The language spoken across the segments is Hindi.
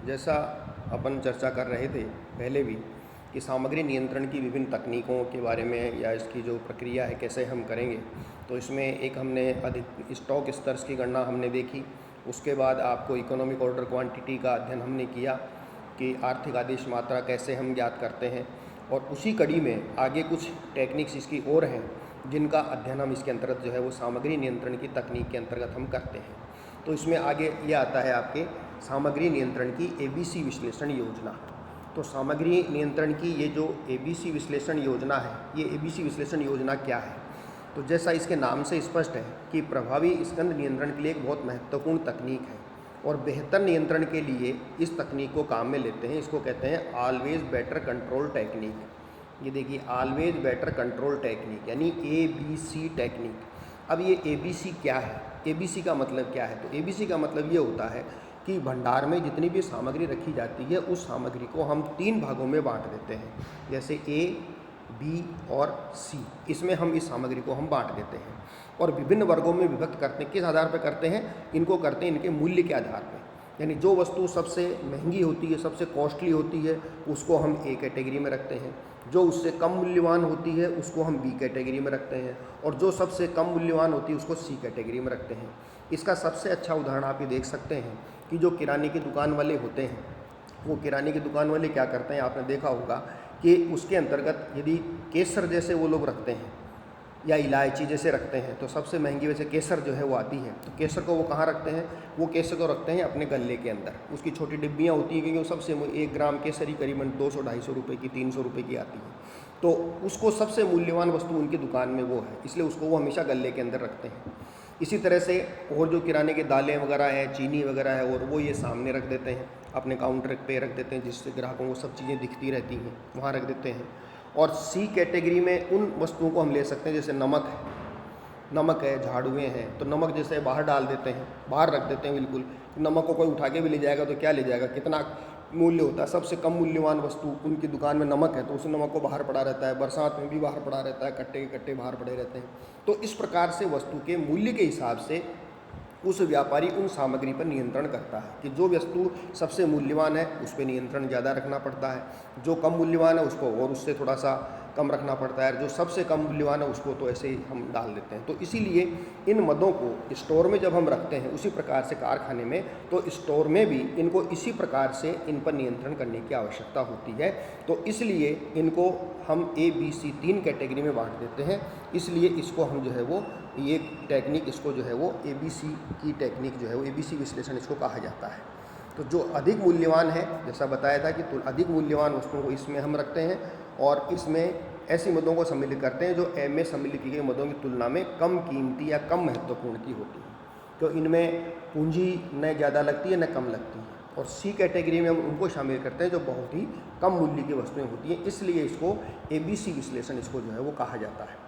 जैसा अपन चर्चा कर रहे थे पहले भी कि सामग्री नियंत्रण की विभिन्न तकनीकों के बारे में या इसकी जो प्रक्रिया है कैसे हम करेंगे, तो इसमें एक हमने अधिक स्टॉक स्तर की गणना हमने देखी। उसके बाद आपको इकोनॉमिक ऑर्डर क्वांटिटी का अध्ययन हमने किया कि आर्थिक आदेश मात्रा कैसे हम ज्ञात करते हैं, और उसी कड़ी में आगे कुछ टेक्निक्स इसकी और हैं जिनका अध्ययन हम इसके अंतर्गत जो है वो सामग्री नियंत्रण की तकनीक के अंतर्गत हम करते हैं। तो इसमें आगे ये आता है आपके सामग्री नियंत्रण की ABC विश्लेषण योजना। तो सामग्री नियंत्रण की ये जो ABC विश्लेषण योजना है, ये ABC विश्लेषण योजना क्या है? तो जैसा इसके नाम से स्पष्ट है कि प्रभावी स्कंद नियंत्रण के लिए एक बहुत महत्वपूर्ण तकनीक है, और बेहतर नियंत्रण के लिए इस तकनीक को काम में लेते हैं। इसको कहते हैं ऑलवेज बेटर कंट्रोल टेक्निक। ये देखिए, ऑलवेज बेटर कंट्रोल टेक्निक यानी ABC टेक्निक। अब ये ABC क्या है? ABC का मतलब क्या है? तो ABC का मतलब ये होता है कि भंडार में जितनी भी सामग्री रखी जाती है उस सामग्री को हम 3 भागों में बांट देते हैं, जैसे A, B और C। इसमें हम इस सामग्री को हम बांट देते हैं और विभिन्न वर्गों में विभक्त करते हैं। किस आधार पर करते हैं? इनको करते हैं इनके मूल्य के आधार पर। यानी जो वस्तु सबसे महंगी होती है, सबसे कॉस्टली होती है, उसको हम A कैटेगरी में रखते हैं। जो उससे कम मूल्यवान होती है उसको हम B कैटेगरी में रखते हैं, और जो सबसे कम मूल्यवान होती है उसको C कैटेगरी में रखते हैं। इसका सबसे अच्छा उदाहरण आप ये देख सकते हैं कि जो किराने की दुकान वाले होते हैं, वो किराने की दुकान वाले क्या करते हैं, आपने देखा होगा कि उसके अंतर्गत यदि केसर जैसे वो लोग रखते हैं या इलायची जैसे रखते हैं, तो सबसे महंगी वैसे केसर जो है वो आती है। तो केसर को वो कहाँ रखते हैं? वो केसर को रखते हैं अपने गल्ले के अंदर। उसकी छोटी डिब्बियाँ होती हैं, क्योंकि वो सबसे 1 ग्राम केसर ही करीबन 200-250 रुपये की, 300 रुपये की आती है। तो उसको सबसे मूल्यवान वस्तु उनकी दुकान में वो है, इसलिए उसको वो हमेशा गल्ले के अंदर रखते हैं। इसी तरह से और जो किराने के दालें वगैरह हैं, चीनी वगैरह है, और वो ये सामने रख देते हैं, अपने काउंटर पे रख देते हैं, जिससे ग्राहकों को सब चीज़ें दिखती रहती हैं, वहाँ रख देते हैं। और C कैटेगरी में उन वस्तुओं को हम ले सकते हैं, जैसे नमक है, झाड़ुएँ हैं, तो नमक जैसे बाहर डाल देते हैं, बाहर रख देते हैं बिल्कुल। नमक को कोई उठा के भी ले जाएगा तो क्या ले जाएगा, कितना मूल्य होता है? सबसे कम मूल्यवान वस्तु उनकी दुकान में नमक है, तो उस नमक को बाहर पड़ा रहता है, बरसात में भी बाहर पड़ा रहता है, कट्टे के कट्टे बाहर पड़े रहते हैं। तो इस प्रकार से वस्तु के मूल्य के हिसाब से उस व्यापारी उन सामग्री पर नियंत्रण करता है कि जो वस्तु सबसे मूल्यवान है उस पर नियंत्रण ज़्यादा रखना पड़ता है, जो कम मूल्यवान है उसको और उससे थोड़ा सा कम रखना पड़ता है, जो सबसे कम मूल्यवान है उसको तो ऐसे ही हम डाल देते हैं। तो इसीलिए इन मदों को स्टोर में जब हम रखते हैं, उसी प्रकार से कारखाने में, तो स्टोर में भी इनको इसी प्रकार से इन पर नियंत्रण करने की आवश्यकता होती है। तो इसलिए इनको हम ABC 3 कैटेगरी में बांट देते हैं। इसलिए इसको हम जो है वो ये टेक्निक, इसको जो है वो ABC की टेक्निक जो है वो ABC विश्लेषण इसको कहा जाता है। तो जो अधिक मूल्यवान है, जैसा बताया था कि तो अधिक मूल्यवान वस्तुओं को इसमें हम रखते हैं, और इसमें ऐसी मदों को सम्मिलित करते हैं जो M में सम्मिलित की गई मदों की तुलना में कम कीमती या कम महत्वपूर्ण की होती है। तो इनमें पूंजी न ज़्यादा लगती है न कम लगती है। और C कैटेगरी में हम उनको शामिल करते हैं जो बहुत ही कम मूल्य की वस्तुएं होती हैं, इसलिए इसको ABC विश्लेषण इसको जो है वो कहा जाता है।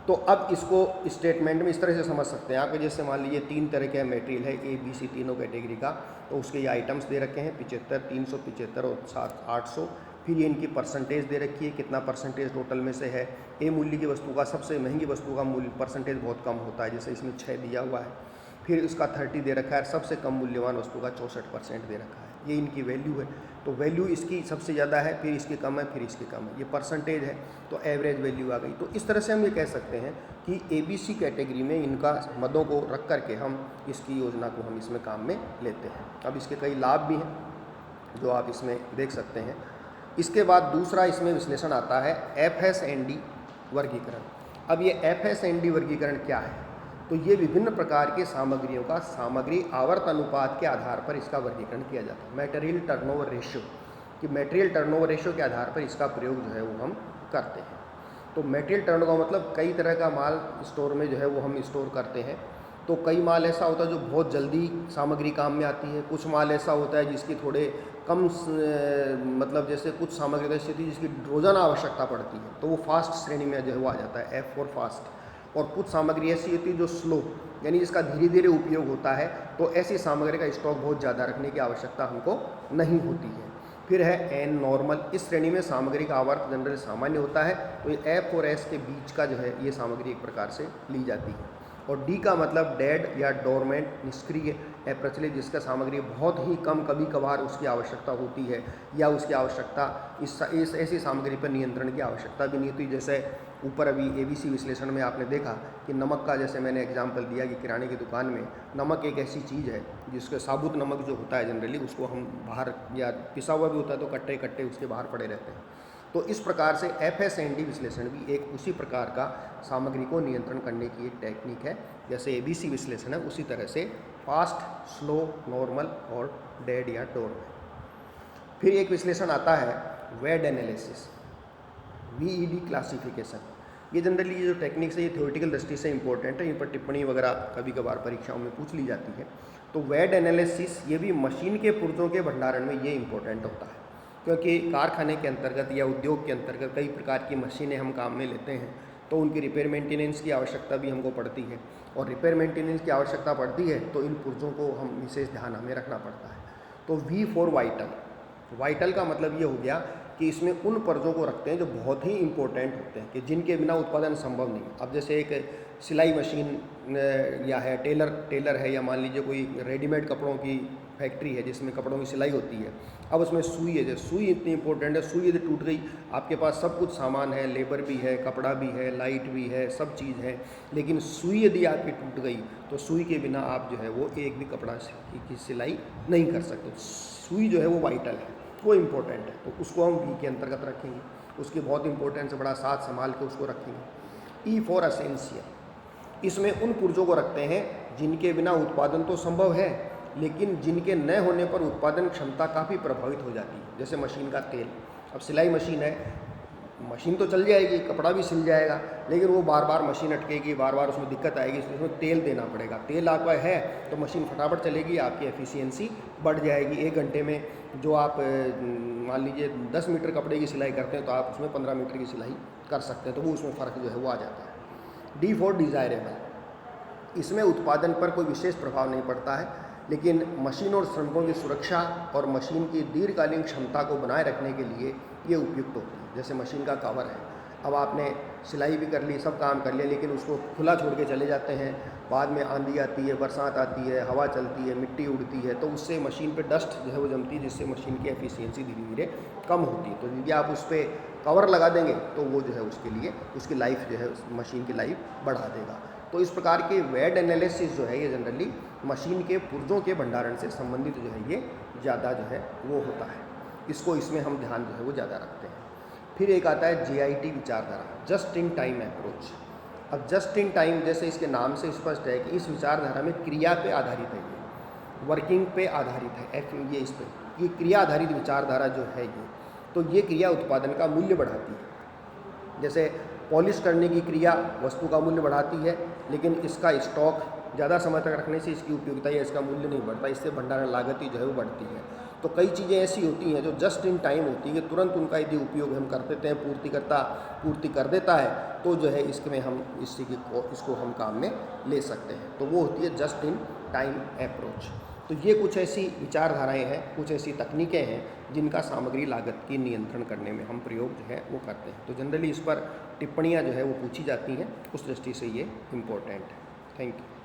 तो अब इसको स्टेटमेंट में इस तरह से समझ सकते हैं आप, जैसे मान लीजिए 3 तरह का मटेरियल है ABC तीनों कैटेगरी का, तो उसके ये आइटम्स दे रखे हैं 75, 375 और 800। फिर ये इनकी परसेंटेज दे रखी है, कितना परसेंटेज टोटल में से है। A मूल्य की वस्तु का, सबसे महंगी वस्तु का मूल्य परसेंटेज बहुत कम होता है, जैसे इसमें 6 दिया हुआ है। फिर इसका 30 दे रखा है, सबसे कम मूल्यवान वस्तु का 64% दे रखा है। ये इनकी वैल्यू है, तो वैल्यू इसकी सबसे ज़्यादा है, फिर इसकी कम है, फिर इसकी कम है। ये परसेंटेज है, तो एवरेज वैल्यू आ गई। तो इस तरह से हम ये कह सकते हैं कि ABC कैटेगरी में इनका मदों को रख करके हम इसकी योजना को हम इसमें काम में लेते हैं। अब इसके कई लाभ भी हैं जो आप इसमें देख सकते हैं। इसके बाद दूसरा इसमें विश्लेषण आता है FS&D वर्गीकरण। अब ये FS&D वर्गीकरण क्या है? तो ये विभिन्न प्रकार के सामग्रियों का सामग्री आवर्त अनुपात के आधार पर इसका वर्गीकरण किया जाता है। मटेरियल टर्नओवर रेशियो, कि मटेरियल टर्नओवर रेशियो के आधार पर इसका प्रयोग जो है वो हम करते हैं। तो मटेरियल टर्नओवर का मतलब कई तरह का माल स्टोर में जो है वो हम स्टोर करते हैं। तो कई माल ऐसा होता है जो बहुत जल्दी सामग्री काम में आती है, कुछ माल ऐसा होता है जिसकी थोड़े कम मतलब जैसे कुछ सामग्री ऐसी होती है जिसकी रोज़ाना आवश्यकता पड़ती है, तो वो फास्ट श्रेणी में जो है वो आ जाता है, F फॉर फास्ट। और कुछ सामग्री ऐसी होती है जो स्लो, यानी जिसका धीरे धीरे उपयोग होता है, तो ऐसी सामग्री का स्टॉक बहुत ज़्यादा रखने की आवश्यकता हमको नहीं होती है। फिर है N नॉर्मल। इस श्रेणी में सामग्री का आवर्त जनरली सामान्य होता है, तो ये F और S के बीच का जो है ये सामग्री एक प्रकार से ली जाती है। और डी का मतलब डेड या डोरमेंट, निष्क्रिय, अप्रचलित, जिसका सामग्री बहुत ही कम, कभी कभार उसकी आवश्यकता होती है या उसकी आवश्यकता इस ऐसी सामग्री पर नियंत्रण की आवश्यकता भी नहीं होती। जैसे ऊपर अभी ABC विश्लेषण में आपने देखा कि नमक का, जैसे मैंने एग्जाम्पल दिया कि किराने की दुकान में नमक एक ऐसी चीज़ है जिसके साबुत नमक जो होता है जनरली उसको हम बाहर, या पिसा हुआ भी होता है तो कट्टे कट्टे उसके बाहर पड़े रहते हैं। तो इस प्रकार से FSND विश्लेषण भी एक उसी प्रकार का सामग्री को नियंत्रण करने की एक टेक्निक है। जैसे ABC विश्लेषण है उसी तरह से फास्ट, स्लो, नॉर्मल और डेड या डोरमेंट। फिर एक विश्लेषण आता है वेड एनालिसिस, VED क्लासिफिकेशन। ये जनरली ये जो टेक्निक्स है ये थ्योरेटिकल दृष्टि से इंपॉर्टेंट है, इन पर टिप्पणी वगैरह कभी कभार परीक्षाओं में पूछ ली जाती है। तो वेड एनालिसिस ये भी मशीन के पुर्जों के भंडारण में ये इंपॉर्टेंट होता है, क्योंकि कारखाने के अंतर्गत या उद्योग के अंतर्गत कई प्रकार की मशीनें हम काम में लेते हैं, तो उनकी रिपेयर मेंटेनेंस की आवश्यकता भी हमको पड़ती है, और रिपेयर मेंटेनेंस की आवश्यकता पड़ती है तो इन पुर्जों को हम विशेष ध्यान हमें रखना पड़ता है। तो V फॉर वाइटल, वाइटल का मतलब ये हो गया कि इसमें उन पुर्जों को रखते हैं जो बहुत ही इंपॉर्टेंट होते हैं, कि जिनके बिना उत्पादन संभव नहीं। अब जैसे एक सिलाई मशीन या है, टेलर है, या मान लीजिए कोई रेडीमेड कपड़ों की फैक्ट्री है जिसमें कपड़ों की सिलाई होती है। अब उसमें सुई है, जैसे सुई इतनी इंपॉर्टेंट है, सुई यदि टूट गई, आपके पास सब कुछ सामान है, लेबर भी है, कपड़ा भी है, लाइट भी है, सब चीज़ है, लेकिन सुई यदि आपकी टूट गई तो सुई के बिना आप जो है वो एक भी कपड़ा की सिलाई नहीं कर सकते। सुई जो है वो वाइटल है, वो इम्पोर्टेंट है, तो उसको हम V के अंतर्गत रखेंगे, उसकी बहुत इंपॉर्टेंस है, बड़ा साथ संभाल के उसको रखेंगे। E फॉर असेंशियल, इसमें उन पुर्जों को रखते हैं जिनके बिना उत्पादन तो संभव है, लेकिन जिनके न होने पर उत्पादन क्षमता काफ़ी प्रभावित हो जाती है। जैसे मशीन का तेल, अब सिलाई मशीन है, मशीन तो चल जाएगी, कपड़ा भी सिल जाएगा, लेकिन वो बार बार मशीन अटकेगी, बार बार उसमें दिक्कत आएगी, इसलिए उसमें तेल देना पड़ेगा। तेल आपका है तो मशीन फटाफट चलेगी, आपकी एफिशिएंसी बढ़ जाएगी। 1 घंटे में जो आप मान लीजिए 10 मीटर कपड़े की सिलाई करते हैं तो आप उसमें 15 मीटर की सिलाई कर सकते हैं, तो वो उसमें फ़र्क जो है वो आ जाता है। डी फॉर डिज़ायरेबल, इसमें उत्पादन पर कोई विशेष प्रभाव नहीं पड़ता है, लेकिन मशीन और श्रमिकों की सुरक्षा और मशीन की दीर्घकालीन क्षमता को बनाए रखने के लिए ये उपयुक्त होती है। जैसे मशीन का कवर है, अब आपने सिलाई भी कर ली, सब काम कर लिया, लेकिन उसको खुला छोड़ के चले जाते हैं, बाद में आंधी आती है, बरसात आती है, हवा चलती है, मिट्टी उड़ती है, तो उससे मशीन पे डस्ट जो है वो जमती है, जिससे मशीन की एफिशिएंसी धीरे धीरे कम होती है। तो यदि आप उस पर कवर लगा देंगे तो वो जो है उसके लिए उसकी लाइफ जो है मशीन की लाइफ बढ़ा देगा। तो इस प्रकार के वेड एनालिसिस जो है ये जनरली मशीन के पुर्जों के भंडारण से संबंधित जो है ये ज़्यादा जो है वो होता है, इसको इसमें हम ध्यान जो है वो ज़्यादा रखते हैं। फिर एक आता है JIT विचारधारा, जस्ट इन टाइम अप्रोच। अब जस्ट इन टाइम जैसे इसके नाम से स्पष्ट है कि इस विचारधारा में क्रिया पे आधारित है, ये वर्किंग पे आधारित है, ये इस पर ये क्रिया आधारित विचारधारा जो है ये, तो ये क्रिया उत्पादन का मूल्य बढ़ाती है। जैसे पॉलिश करने की क्रिया वस्तु का मूल्य बढ़ाती है, लेकिन इसका स्टॉक ज़्यादा समय तक रखने से इसकी उपयोगिता या इसका मूल्य नहीं बढ़ता, इससे भंडारण लागत ही जो है वो बढ़ती है। तो कई चीज़ें ऐसी होती हैं जो जस्ट इन टाइम होती है, तुरंत उनका यदि उपयोग हम कर देते हैं, पूर्ति कर देता है, तो जो है इसमें हम इसको हम काम में ले सकते हैं, तो वो होती है जस्ट इन टाइम अप्रोच। तो ये कुछ ऐसी विचारधाराएं हैं, कुछ ऐसी तकनीकें हैं जिनका सामग्री लागत की नियंत्रण करने में हम प्रयोग जो है वो करते हैं। तो जनरली इस पर टिप्पणियाँ जो है वो पूछी जाती हैं, उस दृष्टि से ये इम्पोर्टेंट है। Thank you.